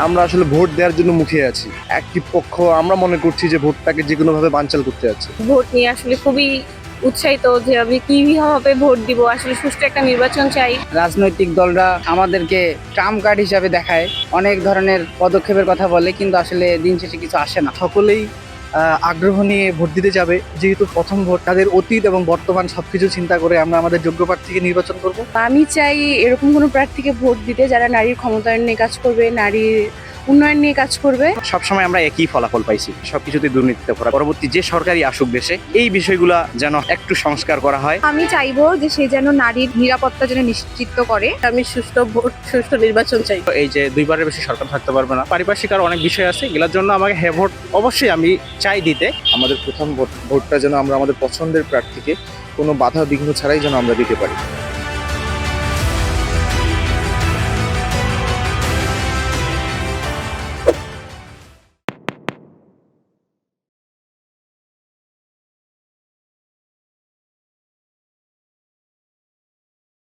আমরা আসলে ভোট দেওয়ার জন্য মুখিয়ে আছি। একটি পক্ষ আমরা মনে করছি যে ভোটটাকে যে কোনোভাবে বানচাল করতে যাচ্ছে। ভোট নিয়ে আসলে খুবই উৎসাহিত যে আমি কিভাবে ভোট দিব, আসলে সুষ্ঠু একটা নির্বাচন চাই। রাজনৈতিক দলরা আমাদেরকে ট্রাম্প কার্ড হিসাবে দেখায়, অনেক ধরনের পদক্ষেপের কথা বলে, কিন্তু আসলে দিন শেষে কিছু আসে না। সকলেই আগ্রহ নিয়ে ভোট দিতে যাবে, যেহেতু প্রথম ভোট। তাদের অতীত এবং বর্তমান সবকিছু চিন্তা করে আমরা আমাদের যোগ্য প্রার্থীকে নির্বাচন করব। আমি চাই এরকম কোনো প্রার্থীকে ভোট দিতে যারা নারীর ক্ষমতায়ন নিয়ে কাজ করবে, নারীর উন্নয়ন নিয়ে কাজ করবে। সবসময় আমরা একই ফলাফল পাইছি, সবকিছুতে দুর্নীতিতে ভরা। পরবর্তী যে সরকারই আসুক দেশে, এই বিষয়গুলা যেন একটু সংস্কার করা হয়। আমি চাইবো যে সে যেন নারীর নিরাপত্তা যেন নিশ্চিত করে। আমি সুষ্ঠু ভোট, সুষ্ঠু নির্বাচন চাই। এই যে দুইবারের বেশি সরকার থাকতে পারবে না, পারিপার্শ্বিক আর অনেক বিষয় আছে, এগুলোর জন্য আমাকে হ্যাঁ ভোট অবশ্যই আমি চাই দিতে। আমাদের প্রথম ভোটটা যেন আমরা আমাদের পছন্দের প্রার্থীকে কোনো বাধা বিঘ্ন ছাড়াই যেন আমরা দিতে পারি।